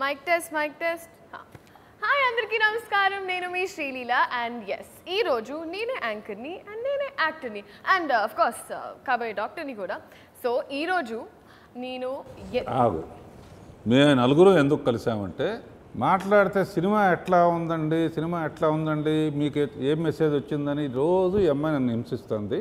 Mic test hi అందరికీ నమస్కారం నేను మీ శ్రీలీల అండ్ ఎస్ ఈరోజు నేనే యాంకర్ని అండ్ నేనే యాక్టర్ని అండ్ ఆఫ్ కోర్స్ కాబోయే డాక్టర్ని కూడా సో ఈరోజు నేను మేము నలుగురు ఎందుకు కలిసామంటే మాట్లాడితే సినిమా ఎట్లా ఉందండి మీకు ఏం మెసేజ్ వచ్చిందని రోజు ఈ అమ్మాయి నన్ను హింసిస్తుంది.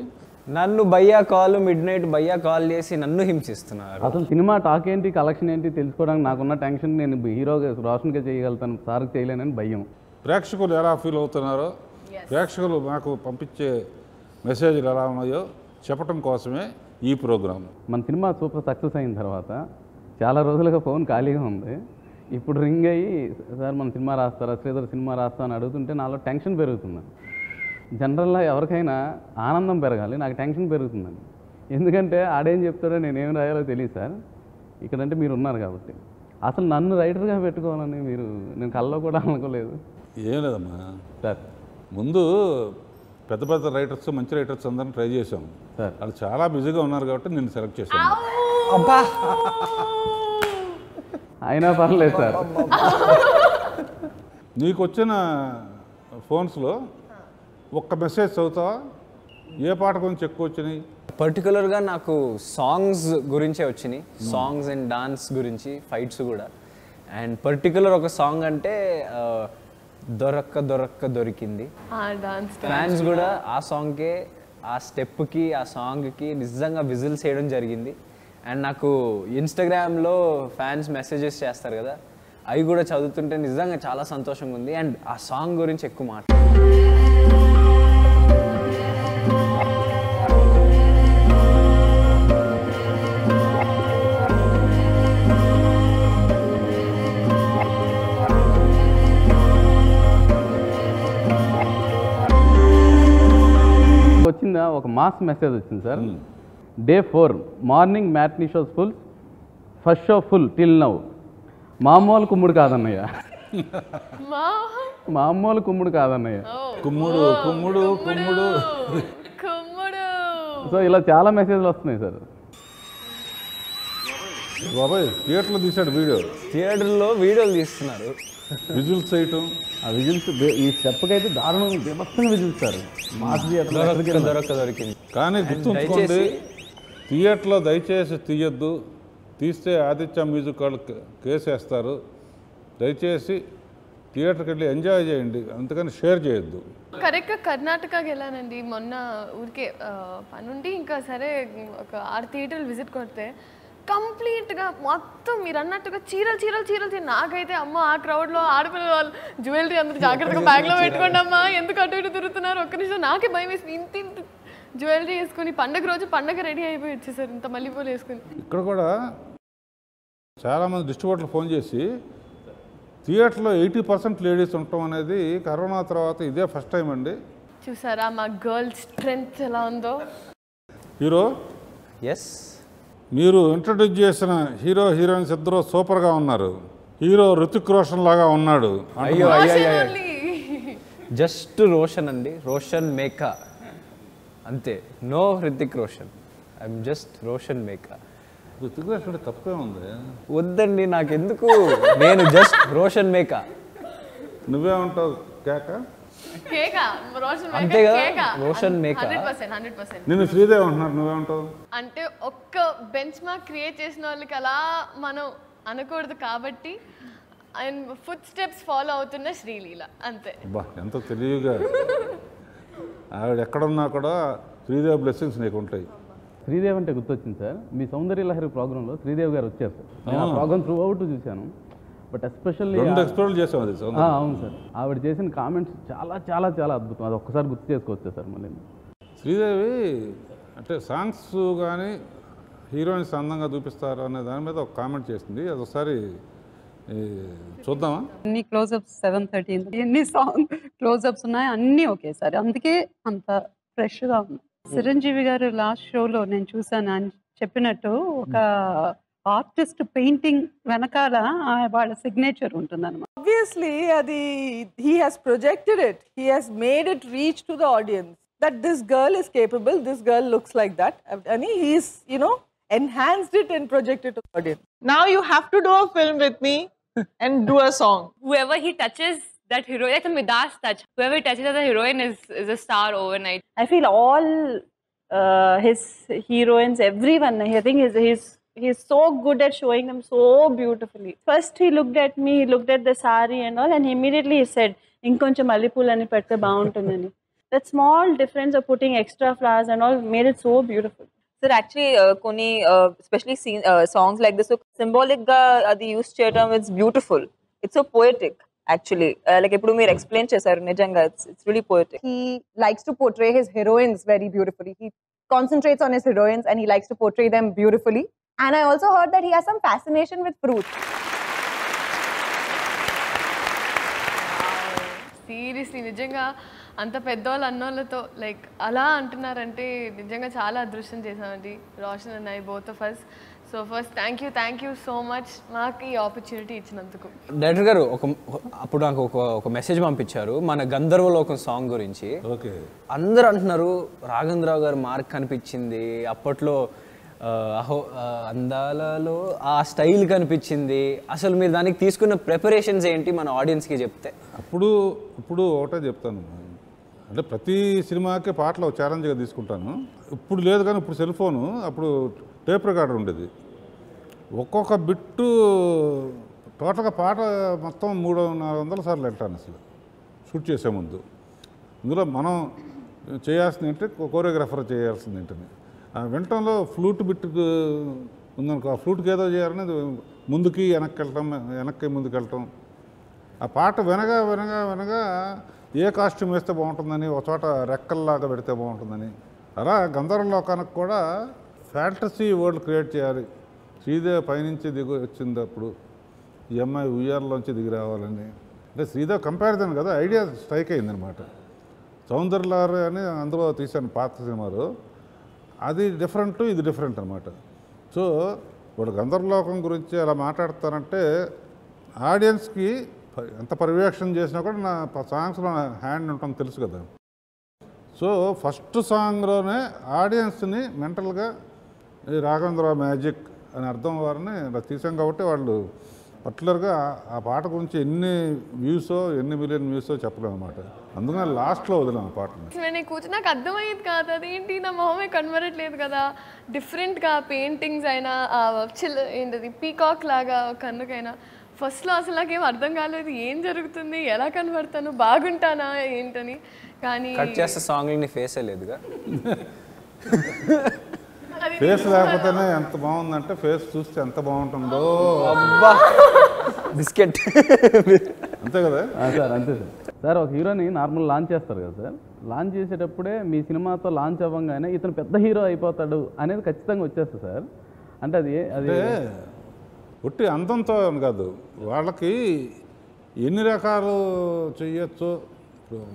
నన్ను భయ్యా కాల్ మిడ్ నైట్ భయ్యా కాల్ చేసి నన్ను హింసిస్తున్నారు. అసలు సినిమా టాక్ ఏంటి కలెక్షన్ ఏంటి తెలుసుకోవడానికి నాకున్న టెన్షన్ నేను హీరోగా రోషన్గా చేయగలుగుతాను సార్కి చేయలేనని భయం. ప్రేక్షకులు ఎలా ఫీల్ అవుతున్నారో ప్రేక్షకులు మాకు పంపించే మెసేజ్లు ఎలా ఉన్నాయో చెప్పడం కోసమే ఈ ప్రోగ్రాం. మన సినిమా సూపర్ సక్సెస్ అయిన తర్వాత చాలా రోజులుగా ఫోన్ ఖాళీగా ఉంది. ఇప్పుడు రింగ్ అయ్యి సార్ మన సినిమా రాస్తారా శ్రీధర్ సినిమా రాస్తా అని అడుగుతుంటే నాలో టెన్షన్ పెరుగుతుంది. జనరల్గా ఎవరికైనా ఆనందం పెరగాలి, నాకు టెన్షన్ పెరుగుతుందండి. ఎందుకంటే ఆడేం చెప్తాడో నేనేం రాయాలో తెలియదు సార్. ఇక్కడంటే మీరు ఉన్నారు కాబట్టి అసలు నన్ను రైటర్గా పెట్టుకోవాలని నేను కల్లో కూడా అనుకోలేదు. ఏం లేదమ్మా సార్, ముందు పెద్ద రైటర్స్ మంచి రైటర్స్ అందరిని ట్రై చేసాం సార్. వాళ్ళు చాలా బిజీగా ఉన్నారు కాబట్టి నేను సెలెక్ట్ చేశాను. అబ్బా అయినా పర్లేదు సార్. నీకు వచ్చిన ఫోన్స్లో ఒక్క మెసేజ్ చదువుతావా? ఏ పాట గురించి ఎక్కువ వచ్చినాయి? పర్టికులర్గా నాకు సాంగ్స్ గురించే వచ్చినాయి. సాంగ్స్ అండ్ డాన్స్ గురించి, ఫైట్స్ కూడా. అండ్ పర్టికులర్ ఒక సాంగ్ అంటే దొరక్క దొరికింది. ఫ్యాన్స్ కూడా ఆ సాంగ్కే, ఆ స్టెప్కి, ఆ సాంగ్కి నిజంగా విజిల్స్ చేయడం జరిగింది. అండ్ నాకు ఇన్స్టాగ్రామ్లో ఫ్యాన్స్ మెసేజెస్ చేస్తారు కదా, అవి కూడా చదువుతుంటే నిజంగా చాలా సంతోషంగా ఉంది. అండ్ ఆ సాంగ్ గురించి ఎక్కువ వచ్చిందా ఒక మాస్ మెసేజ్ వచ్చింది sir. Day 4 morning matinee shows full, first show full till now. మామూలు కుమ్ముడు కాదన్నయ్య, మామూలు కుమ్ముడు కాదన్నయ్య, కుమ్ముడు. సో ఇలా చాలా మెసేజ్లు వస్తున్నాయి సార్. బాబాయ్ థియేటర్లో తీసాడు వీడియో, థియేటర్లో వీడియోలు తీస్తున్నారు, విజిల్స్ చేయటం. ఆ విజిల్స్ ఈ స్టెప్కైతే దారుణం విభత్సంగా విజిల్స్తారు. మాస్ దొరికింది. కానీ గుర్తుంచుకోండి, థియేటర్లో దయచేసి తీయొద్దు. తీస్తే ఆదిత్య మ్యూజిక్ వాళ్ళు కేసేస్తారు. దయచేసి థియేటర్కి వెళ్ళి ఎంజాయ్ చేయండి, అంతకని షేర్ చేయొద్దు. కరెక్ట్గా కర్ణాటకకి వెళ్ళానండి మొన్న ఊరికే పనుండి. ఇంకా సరే ఒక 6 థియేటర్లు విజిట్ కొడితే కంప్లీట్గా మొత్తం మీరు అన్నట్టుగా చీరలు. నాకైతే అమ్మ ఆ క్రౌడ్లో ఆడపిల్ల వాళ్ళు జ్యువెలరీ అందరూ జాగ్రత్తగా బ్యాగ్లో పెట్టుకోండి అమ్మా, ఎందుకు అటు ఇటు తిరుగుతున్నారు. ఒక్క నిమిషం నాకే భయం వేసింది. ఇంత జ్యువెలరీ వేసుకుని పండగ రెడీ అయిపోయి వచ్చేసారు, ఇంత మల్లెపూలు వేసుకుని. ఇక్కడ కూడా చాలామంది డిస్ట్రిబ్యూటర్లు ఫోన్ చేసి థియేటర్లో 80% లేడీస్ ఉండటం అనేది కరోనా తర్వాత ఇదే ఫస్ట్ టైం అండి. చూసారా మా గర్ల్ స్ట్రెంగ్త్ ఎలా ఉందో. హీరో ఎస్, మీరు ఇంట్రడ్యూస్ చేసిన హీరోయిన్స్ ఇద్దరు సూపర్గా ఉన్నారు. హీరో రుతిక్ రోషన్ లాగా ఉన్నాడు. అయ్యో జస్ట్ రోషన్ అండి, రోషన్ మేకా అంతే. No Hrithik Roshan, I'm just Roshan Meka. Hrithik Roshan తప్పే ఉంది. వద్దండి నాకెందుకు, నేను జస్ట్ రోషన్ మేకా. నువ్వే ఉంటావు కేక, అంతే కదా, రోషన్ మేకా. 100%. నేను శ్రీదేవి అంటున్నారు, నువ్వే ఉంటావు. అంటే ఒక్క బెంచ్ మార్క్ క్రియేట్ చేసిన వాళ్ళకి అలా మనం అనకూడదు కాబట్టి అండ్ ఫుట్ స్టెప్స్ ఫాలో అవుతున్న శ్రీలీల అంతే. బా ఎంత తెలివిగా. ఆవిడ ఎక్కడున్నా కూడా శ్రీదేవి బ్లెస్సింగ్స్ నీకు ఉంటాయి. శ్రీదేవి అంటే గుర్తొచ్చింది సార్, మీ సౌందర్య లహరి ప్రోగ్రాంలో శ్రీదేవి గారు వచ్చారు సార్. నేను ఆ ప్రోగ్రామ్ త్రూ అవుట్ చూశాను. బట్ ఎస్పెషల్లీ ఎక్స్ప్లోర్ చేసాం అది. అవును సార్, ఆవిడ చేసిన కామెంట్స్ చాలా అద్భుతం. అది ఒక్కసారి గుర్తు చేసుకోవచ్చు సార్ మళ్ళీ. శ్రీదేవి అంటే సాంగ్స్ కానీ హీరోయిన్స్ అందంగా చూపిస్తారు అనే దాని మీద ఒక కామెంట్ చేసింది. అది ఒకసారి చూద్దామా? అన్ని క్లోజప్స్ 7:30 ఎన్ని సాంగ్ క్లోజప్స్ ఉన్నాయి అన్నీ ఓకే సార్, అందుకే అంత ఫ్రెష్గా ఉంది. చిరంజీవి గారు లాస్ట్ షోలో నేను చూసాను, ఆయన చెప్పినట్టు ఒక ఆర్టిస్ట్ పెయింటింగ్ వెనకాల వాళ్ళ సిగ్నేచర్ ఉంటుందన్నమాట. Obviously, he has projected it. He has made it reach to the audience that this girl is capable, this girl looks like that. And he's, enhanced it and projected to the audience. Now you have to do a film with me. and do a song. Whoever he touches, that hero, like a Midas touch. Whoever he touches as a heroine is a star overnight. I feel all his heroines, everyone, I think he's so good at showing them so beautifully. First he looked at me, he looked at the sari and all, and immediately he said, inkoncham mallipulani pette baaguntundani. That small difference of putting extra flowers and all made it so beautiful. Sir, actually, koni especially songs like this, so symbolic ga adi use cheyadam, it's beautiful. It's so poetic, actually. Like eppudu meer explain chesaru nijanga, it's really poetic. He likes to portray his heroines very beautifully. He concentrates on his heroines and he likes to portray them beautifully. And I also heard that he has some fascination with fruit. Seriously నిజంగా అంత పెద్దవాళ్ళు అన్నోళ్ళతో like అలా అంటున్నారంటే నిజంగా చాలా అదృష్టం చేశామండి రోషన్ అన్నయ్య both of us. So first thank you so much మాకు ఈ ఆపర్చునిటీ ఇచ్చినందుకు. డైరెక్టర్ గారు అప్పుడు నాకు ఒక మెసేజ్ పంపించారు మన గంధర్వలోకం సాంగ్ గురించి. ఓకే, అందరూ అంటున్నారు రాఘవేంద్రరావు గారు మార్క్ కనిపించింది అప్పట్లో, అందాలలో ఆ స్టైల్ కనిపించింది. అసలు మీరు దానికి తీసుకున్న ప్రిపరేషన్స్ ఏంటి మన ఆడియన్స్కి చెప్తే? ఇప్పుడు ఒకటే చెప్తాను, అంటే ప్రతి సినిమాకి పాటలు ఛాలెంజ్గా తీసుకుంటాను. ఇప్పుడు లేదు కానీ ఇప్పుడు సెల్ ఫోను, అప్పుడు టేప్ రికార్డర్ ఉండేది. ఒక్కొక్క బిట్టు టోటల్గా పాట మొత్తం 300-400 సార్లు వింటాను అసలు షూట్ చేసే ముందు. ఇందులో మనం చేయాల్సింది ఏంటి, కోరియోగ్రాఫర్ చేయాల్సింది ఏంటని ఆ వింటంలో ఫ్లూట్ బిట్ ఉందనుకో, ఆ ఫ్లూట్కి ఏదో చేయాలని ముందుకి వెనక్కి ముందుకు వెళ్ళటం, ఆ పాట వినగా ఏ కాస్ట్యూమ్ వేస్తే బాగుంటుందని, ఒక చోట రెక్కల్లాగా పెడితే బాగుంటుందని, అలా గంధర్వలోకానికి కూడా ఫ్యాంటసీ వరల్డ్ క్రియేట్ చేయాలి. శ్రీదేవి పైనుంచి దిగి వచ్చింది, అప్పుడు ఈ అమ్మాయి ఉయ్యాలలోంచి దిగి రావాలని, అంటే శ్రీదేవి కంపారిజన్ కదా, ఐడియా స్ట్రైక్ అయిందనమాట. సౌందర్యలహరి అని అందులో తీశాను పాత సినిమాలో, అది డిఫరెంట్ ఇది డిఫరెంట్ అనమాట. సో ఇప్పుడు గంధర్వలోకం గురించి అలా మాట్లాడతానంటే ఆడియన్స్కి ఎంత పర్యవేక్షణ చేసినా కూడా నా సాంగ్స్లో హ్యాండ్ ఉంటుంది తెలుసు కదా. సో ఫస్ట్ సాంగ్లోనే ఆడియన్స్ని మెంటల్గా ఈ రాఘవేంద్రరావు మ్యాజిక్ అని అర్థం వారిని ఇలా తీసాం కాబట్టి వాళ్ళు పర్టికులర్గా ఆ పాట గురించి ఎన్ని వ్యూసో ఎన్ని మిలియన్ వ్యూసో చెప్పలేము అనమాట. అందుకని లాస్ట్లో వదిలేము ఆ పాటని. నేను కూర్చుని నాకు అర్థమయ్యేది కాదు, అదేంటి నా మొహమే కనబడట్లేదు కదా, డిఫరెంట్గా పెయింటింగ్స్ అయినా ఏంటది పీకాక్ లాగా కన్నుకైనా ఫస్ట్లో అసలు నాకేం అర్థం కాలేదు, ఏం జరుగుతుంది, ఎలా కనబడతాను, బాగుంటానా ఏంటని. కానీ కట్ చేస్తే సాంగ్ని ఫేసే లేదుగా. ఫేస్ లేకపోతేనే ఎంత బాగుందంటే ఫేస్ చూస్తే ఎంత బాగుంటుందో. బిస్కెట్ అంతే కదా సార్, అంతే సార్. ఒక హీరోని నార్మల్ లాంచ్ చేస్తారు కదా సార్, లాంచ్ చేసేటప్పుడే మీ సినిమాతో లాంచ్ అవ్వగానే ఇతను పెద్ద హీరో అయిపోతాడు అనేది ఖచ్చితంగా వచ్చేస్తుంది సార్. అంటే అది ఒట్టి అందంతో కాదు, వాళ్ళకి ఎన్ని రకాలు చెయ్యొచ్చు.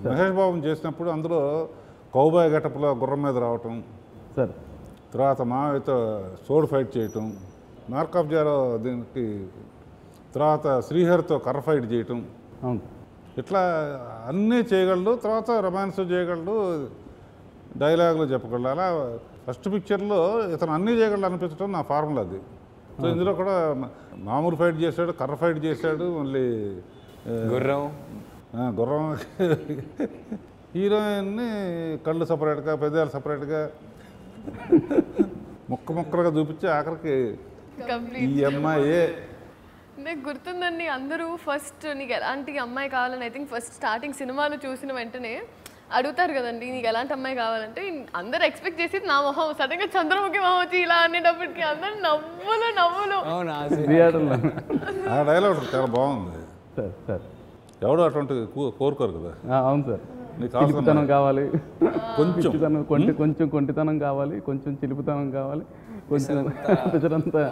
మహేష్ బాబుని చేసినప్పుడు అందులో కౌబాయ్ గెటప్లో గుర్రం మీద రావటం సార్, తర్వాత మావయ్యతో సోడ్ ఫైట్ చేయటం, మార్క్ ఆఫ్ జారో దీనికి తర్వాత శ్రీహరితో కర్ర ఫైట్ చేయటం, అవును ఇట్లా అన్నీ చేయగలడు. తర్వాత రొమాన్స్ చేయగలడు, డైలాగులు చెప్పగలడు. అలా ఫస్ట్ పిక్చర్లో ఇతను అన్నీ చేయగలడు అనిపించడం నా ఫార్ములా అది. సో ఇందులో కూడా మామూలు ఫైట్ చేశాడు, కర్ర ఫైట్ చేశాడు, మళ్ళీ గుర్రం హీరోయిన్ని కళ్ళు సపరేట్గా పెదాలు సపరేట్గా ముక్కలుగా చూపించి ఆఖరికి ఈ అమ్మాయే. నాకు గుర్తుందండి, అందరూ ఫస్ట్ నీకు ఎలాంటి అమ్మాయి కావాలని ఐ థింక్ ఫస్ట్ స్టార్టింగ్ సినిమాలు చూసిన వెంటనే అడుగుతారు కదండి, నీకు ఎలాంటి అమ్మాయి కావాలంటే అందరు ఎక్స్పెక్ట్ చేసి నా మొహం సడన్గా చంద్రముఖి మొహం వచ్చి ఇలా అనేటప్పటికి అందరు నవ్వులు. ఆ డైలాగ్ చాలా బాగుంది సార్. ఎవడో అటువంటి కోరుకోరు కదా. అవును సార్, నీకు చిలుపుతనం కావాలి, కొంచెం కొంచెం కొంటితనం కావాలి, కొంచెం చిలుపుతనం కావాలి, కొంచెం పిచ్చరంతా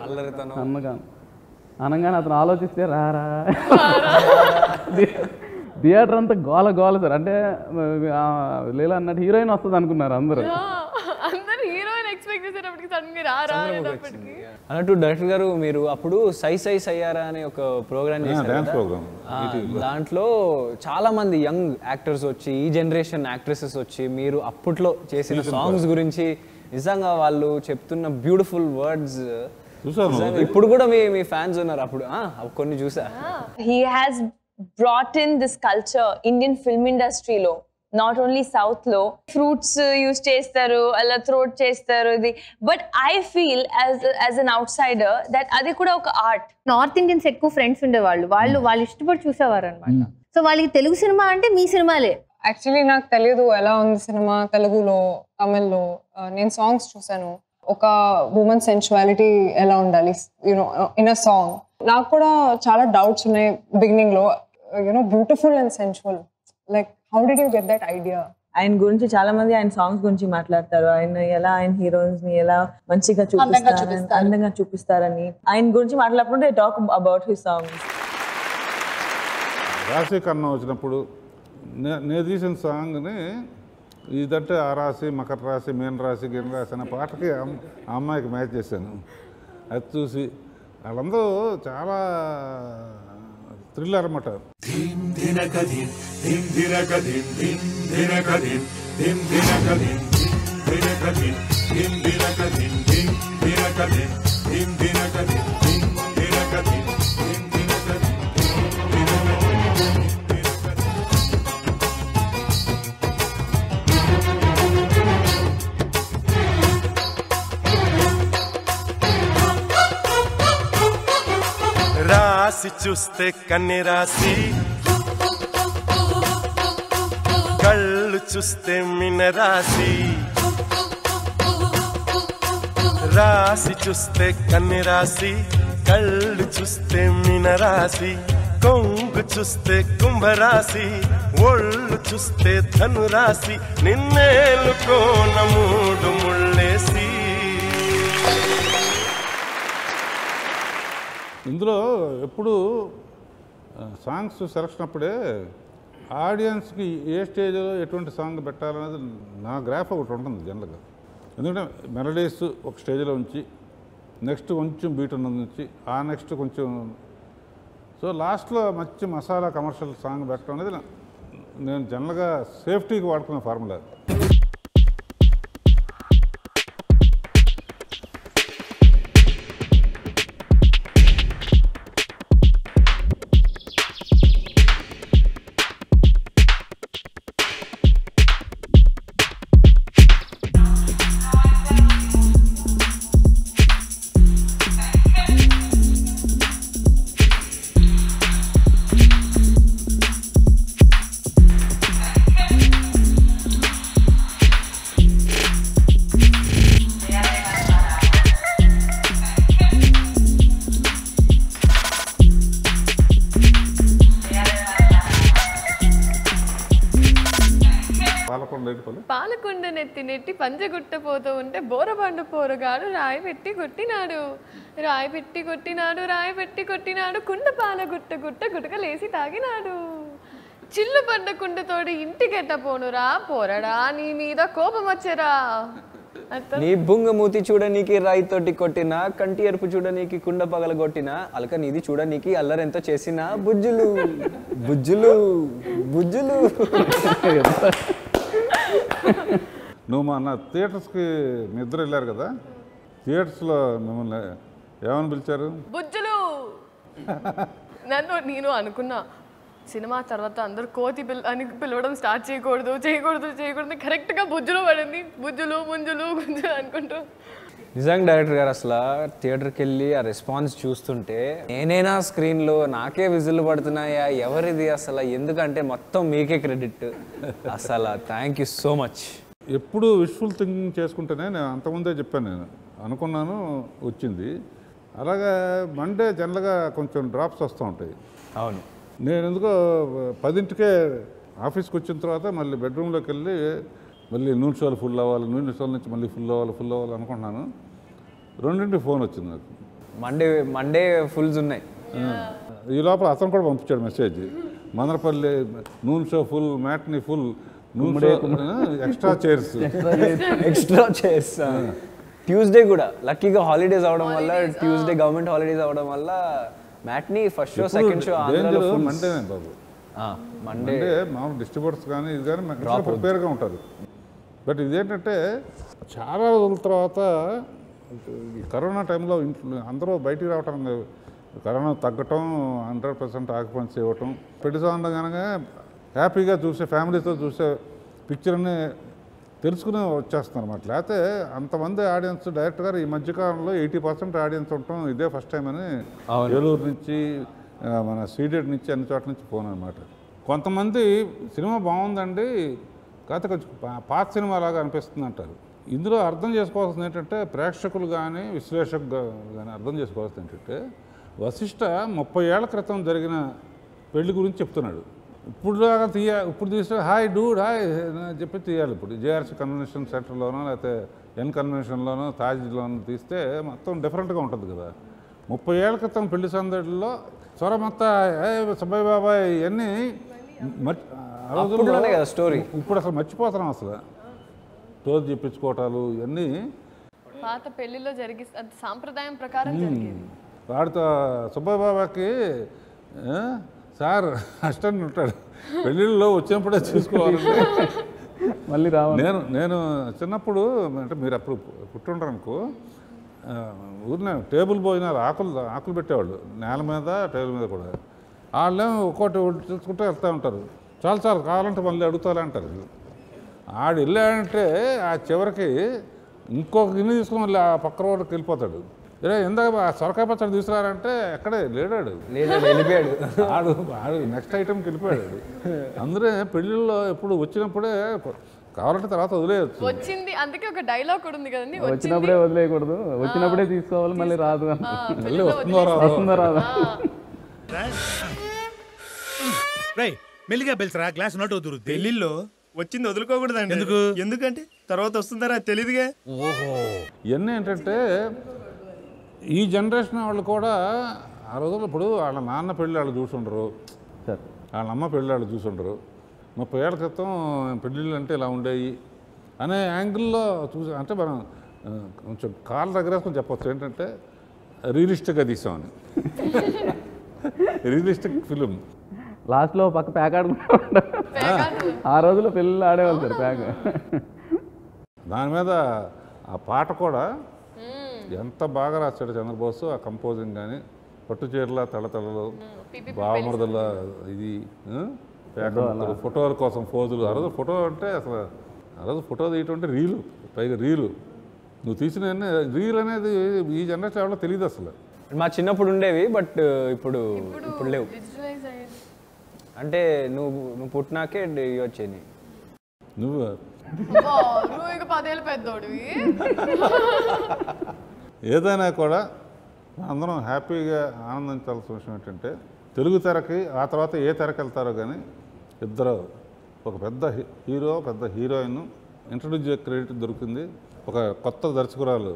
అనగానే అతను ఆలోచిస్తే రారా థియేటర్ అంతా గోల సార్. అంటే లీలా అన్నట్టు హీరోయిన్ వస్తుంది అనుకున్నారు అందరూ. అన్నట్టు డైరెక్టర్ గారు మీరు అప్పుడు సై సయ్యారా అనే ఒక ప్రోగ్రామ్ చేశారు. దాంట్లో చాలా మంది యంగ్ యాక్టర్స్ వచ్చి, ఈ జనరేషన్ యాక్ట్రెసెస్ వచ్చి మీరు అప్పట్లో చేసిన సాంగ్స్ గురించి నిజంగా వాళ్ళు చెప్తున్న బ్యూటిఫుల్ వర్డ్స్ చూసాను. ఇప్పుడు కూడా మీ ఫ్యాన్స్ ఉన్నారు. అప్పుడు కొన్ని చూసా. He has brought in this culture Indian film industry lo, not only south lo. Fruits use chestaru, alla throat chestaru idi, but I feel as an outsider that adi kuda oka art. North Indians ఎక్కువ friends ఉండేవాళ్ళు, వాళ్ళు ఇష్టపడి చూసేవారు అనమాట. So వాళ్ళకి Telugu cinema అంటే మీ సినిమాలే. Actually నాకు తెలియదు ఎలా ఉంది సినిమా తెలుగులో తమిళ్లో. నేను సాంగ్స్ చూసాను, ఒక ఉమెన్ సెన్చువాలిటీ ఎలా ఉండాలి యూనో ఇన్ అ సాంగ్. నాకు కూడా చాలా డౌట్స్ ఉన్నాయి బిగినింగ్ లో, you know beautiful and sensual. Like how did you get that idea? ఆయన గురించి చాలా మంది ఆయన సాంగ్స్ గురించి మాట్లాడతారు. ఆయన ఎలా ఆయన హీరోయిన్స్ ని ఎలా మంచిగా అందంగా చూపిస్తారని ఆయన గురించి మాట్లాడుకుంటే టాక్ అబౌట్ హిస్ సాంగ్స్. రాశి కన్నా వచ్చినప్పుడు నేను తీసిన సాంగ్ని ఇదంటే ఆ రాశి, మకర రాశి, మీన రాశి, గిన్న రాశి అనే పాటకి ఆ అమ్మాయికి మ్యాచ్ చేశాను. అది చూసి వాళ్ళందరూ చాలా థ్రిల్లర్ అన్నమాట. రాసి చూస్తే కన్నె రాసి, కళ్ళు చూస్తే మిన రాసి. రాసి చూస్తే కన్నె రాసి, కళ్ళు చూస్తే మిన రాసి. కొంగు చూస్తే కుంభరాశి, ఒళ్ళు చూస్తే ధను రాశి. నిన్నేలుకోన మూడు ముళ్ళేసి. ఇందులో ఎప్పుడు సాంగ్స్ సెలక్షన్ అప్పుడే ఆడియన్స్కి ఏ స్టేజ్లో ఎటువంటి సాంగ్ పెట్టాలనేది నా గ్రాఫ్ ఒకటి ఉంటుంది జనరల్గా. ఎందుకంటే మెలడీస్ ఒక స్టేజ్లో ఉంచి, నెక్స్ట్ కొంచెం బీట్ ఉన్నది నుంచి, ఆ నెక్స్ట్ కొంచెం, సో లాస్ట్లో మంచి మసాలా కమర్షియల్ సాంగ్ పెట్టడం అనేది నేను జనరల్గా సేఫ్టీకి వాడుకునే ఫార్ములా. పాలకొండ నెత్తి నెట్టి పంజగుట్ట పోతూ ఉంటే బోరబండు పోరగాడు రాయి పెట్టి కొట్టినాడు, రాయి పెట్టి కొట్టినాడు, రాయి పెట్టి కొట్టినాడు. కుండ పాల గుట్ట గుట్ట గుటకలేసి తాగినాడు. చిల్లు పడ్డ కుండతోడి ఇంటికెట్ట పోనురా పోరడా, నీ మీద కోపం వచ్చేరా. నీ బుంగ మూతి చూడనీకి రాయితోటి కొట్టిన, కంటి ఎరుపు చూడనీకి కుండ పగల కొట్టిన, అలక నీది చూడనీకి అల్లరెంతో చేసిన. బుజ్జులు బుజ్జులు బుజ్జులు. నువ్వు మన థియేటర్స్కి నిద్ర వెళ్ళారు కదా, థియేటర్స్లో మిమ్మల్ని ఏమని పిలిచారు? బుజ్జులు. నేను అనుకున్నా సినిమా తర్వాత అందరు కోతి అని పిలవడం స్టార్ట్ చేయకూడదు చేయకూడదు చేయకూడదు, కరెక్ట్గా బుజ్జులు పడింది. బుజ్జులు ముంజులు గుంజులు అనుకుంటూ. నిజంగా డైరెక్టర్ గారు అసలు థియేటర్కి వెళ్ళి ఆ రెస్పాన్స్ చూస్తుంటే నేనేనా స్క్రీన్లో నాకే విజిల్ పడుతున్నాయా ఎవరిది అసలు, ఎందుకంటే మొత్తం మీకే క్రెడిట్ అసలు. Thank you so much. ఎప్పుడు విష్ఫుల్ థింకింగ్ చేసుకుంటేనే నేను అంతకుముందే చెప్పాను, నేను అనుకున్నాను వచ్చింది. అలాగే మండే జనరల్గా కొంచెం డ్రాప్స్ వస్తూ ఉంటాయి. అవును. నేను ఎందుకో 10ంటికే ఆఫీస్కి వచ్చిన తర్వాత మళ్ళీ బెడ్రూమ్లోకి వెళ్ళి మళ్ళీ నూనె షోలు ఫుల్ అవ్వాలి, నూనె షోల నుంచి మళ్ళీ ఫుల్ అవ్వాలి అనుకుంటున్నాను. 2ంటికి ఫోన్ వచ్చింది నాకు. మండే ఫుల్స్ ఉన్నాయి. ఈ లోపల అతను కూడా పంపించాడు మెసేజ్, మదనపల్లి నూనె show full, matinee full, extra chairs. Tuesday కూడా లక్కీగా హాలిడేస్ అవడం వల్ల, ట్యూస్డే గవర్నమెంట్ హాలిడేస్ అవడం వల్ల matinee first show second show మండేనే బాబు. మండే మామూలు డిస్ట్రిబ్యూటర్స్ కానీ ఇది కానీ ప్రిపేర్గా ఉంటారు. బట్ ఇదేంటంటే చాలా రోజుల తర్వాత ఈ కరోనా టైంలో ఇంట్లో అందరూ బయటికి రావటం, కరోనా తగ్గటం, 100% ఆక్యుపెన్సీ ఇవ్వటం, పెళ్లి సంబంధం కనుక హ్యాపీగా చూసే ఫ్యామిలీతో చూసే పిక్చర్ని తెలుసుకుని వచ్చేస్తున్నారు అన్నమాట. లేకపోతే అంతమంది ఆడియన్స్ డైరెక్ట్గా ఈ మధ్యకాలంలో 80% ఆడియన్స్ ఉండటం ఇదే ఫస్ట్ టైం అని ఏలూరు నుంచి మన సీడెడ్ నుంచి అన్ని చోట్ల నుంచి ఫోన్ అనమాట. కొంతమంది సినిమా బాగుందండి కాకపోతే కొంచెం పాత సినిమా లాగా అనిపిస్తుంది అంటారు. ఇందులో అర్థం చేసుకోవాల్సింది ఏంటంటే ప్రేక్షకులు కానీ విశ్లేషకులు కానీ అర్థం చేసుకోవాల్సింది ఏంటంటే వశిష్ఠ 30 ఏళ్ల క్రితం జరిగిన పెళ్లి గురించి చెప్తున్నాడు. ఇప్పుడు తీస్తే హాయ్ డూడ్ హాయ్ చెప్పి తీయాలి. ఇప్పుడు జేఆర్సీ కన్వెన్షన్ సెంటర్లోనో లేకపోతే ఎన్ కన్వెన్షన్లోనో తాజ్లోనో తీస్తే మొత్తం డిఫరెంట్గా ఉంటుంది కదా. 30 ఏళ్ల క్రితం పెళ్లి సందడిలో స్వరమంతా సుబ్బయ్య బాబాయ్ ఇవన్నీ స్టోరీ ఇప్పుడు అసలు మర్చిపోతున్నాం. అసలు స్టోరీ చెప్పించుకోవటాలు ఇవన్నీ పాత పెళ్లిలో జరిగి సాంప్రదాయం ప్రకారం జరిగేది. వాడితో సుబ్బయ్య బాబాకి సార్ అసిస్టెంట్ ఉంటాడు, పెళ్ళిళ్ళలో వచ్చినప్పుడే చూసుకోవాలంటే మళ్ళీ రావాలి. నేను చిన్నప్పుడు అంటే మీరు అప్పుడు పుట్టుంటారు అనుకో, ఊరినే టేబుల్ భోజనాలు ఆకులు పెట్టేవాళ్ళు నేల మీద టేబుల్ మీద కూడా. వాళ్ళేమో ఒక్కోటి చూసుకుంటూ వెళ్తూ ఉంటారు. చాలు కావాలంటే మళ్ళీ అడుగుతాలే అంటారు. ఆడు వెళ్ళాడంటే ఆ చివరికి ఇంకొక గిన్నె తీసుకుని మళ్ళీ ఆ పక్క రోడ్డుకి వెళ్ళిపోతాడు. ఇందాక సొరకాయ పచ్చడి తీసుకురారంటే ఎక్కడే లేడాడు, వెళ్ళిపోయాడు. ఆడు నెక్స్ట్ ఐటెంకి వెళ్ళిపోయాడు. అందరూ పెళ్ళిళ్ళలో ఎప్పుడు వచ్చినప్పుడే కావాలంటే తర్వాత వదిలేయచ్చు. వచ్చింది అందుకే ఒక డైలాగ్ కూడా ఉంది కదండి, వచ్చినప్పుడే వదిలేయకూడదు, వచ్చినప్పుడే తీసుకోవాలి, మళ్ళీ రాదు. మళ్ళీ వస్తుందో రాదు. మెల్లిగా పిలిచరా, గ్లాస్ నోట్ అవుతుంది. పెళ్లిలో వచ్చింది వదులుకోకూడదండి. ఎందుకంటే తర్వాత వస్తుందరా తెలియదుగా. ఓహో, ఇవన్నీ ఏంటంటే ఈ జనరేషన్ వాళ్ళు కూడా ఆ రోజుల్లో ఇప్పుడు వాళ్ళ నాన్న పెళ్ళి వాళ్ళు చూసుండరు, వాళ్ళ అమ్మ పెళ్ళి వాళ్ళు చూసుండరు. 30 ఏళ్ల క్రితం పెళ్ళిళ్ళు అంటే ఇలా ఉండేవి అనే యాంగిల్లో చూసి అంటే మనం కొంచెం కాళ్ళ దగ్గరేసుకొని చెప్పచ్చు ఏంటంటే రియలిస్టిక్గా తీసామని. Realistic film. లాస్ట్లో పక్క ప్యాక్ ఆడుకుంటా ఆ రోజుల్లో పెళ్ళిళ్ళు ఆడేవాళ్ళు సార్ ప్యాక్. దాని మీద ఆ పాట కూడా ఎంత బాగా రాశాడు చంద్రబోసు. ఆ కంపోజింగ్ కానీ పట్టు చీరల తలతలలు బావమరదల ఇది ఫోటోల కోసం ఫోజులు. ఆ రోజు ఫోటో అంటే అసలు ఆ రోజు ఫోటో తీయటం అంటే రీలు, పైగా రీలు నువ్వు తీసిన రీల్ అనేది ఈ జనరేషన్ ఎవరో తెలియదు అసలు. మా చిన్నప్పుడు ఉండేవి, బట్ ఇప్పుడు లేవు. అంటే నువ్వు పుట్టినాకే వచ్చేది. నువ్వు 10 ఏళ్ళు పెద్దోడివి. ఏదైనా కూడా అందరం హ్యాపీగా ఆనందించాల్సిన విషయం ఏంటంటే తెలుగు తెరకి ఆ తర్వాత ఏ తెరకి వెళ్తారో కానీ ఇద్దరు ఒక పెద్ద హీరో పెద్ద హీరోయిన్ ఇంట్రడ్యూస్ చేసే క్రెడిట్ దొరికింది. ఒక కొత్త దర్శకురాలు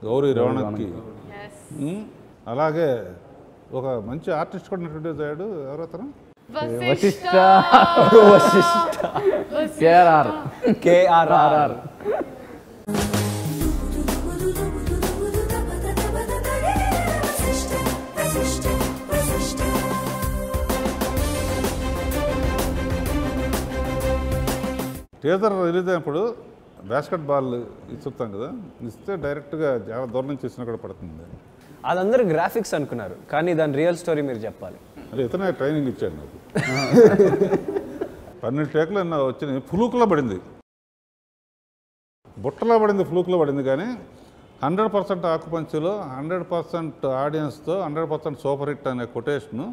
గౌరీ రవణకి, అలాగే ఒక మంచి ఆర్టిస్ట్ కూడా ఇంట్రడ్యూస్ అయ్యాడు. ఎవరతను? వశిష్ఠ. కేఆర్ఆర్. టీజర్ రిలీజ్ అయినప్పుడు బాస్కెట్ బాల్ ఇస్తాం కదా, ఇస్తే డైరెక్ట్గా చాలా దూరం నుంచి ఇచ్చినా కూడా పడుతుంది. అదందరూ గ్రాఫిక్స్ అనుకున్నారు, కానీ దాని రియల్ స్టోరీ మీరు చెప్పాలి. అంటే ఇతనే ట్రైనింగ్ ఇచ్చాడు నాకు. 12 టేకులు వచ్చినాయి. ఫ్లూక్లో పడింది, బుట్టలో పడింది, ఫ్లూక్లో పడింది. కానీ 100% ఆక్యుపెన్సీలో 100% ఆడియన్స్తో 100% సూపర్ హిట్ అనే కొటేషను.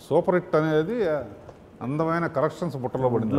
సూపర్ హిట్ అనేది అందమైన కలెక్షన్స్ బుట్టలో పడింది.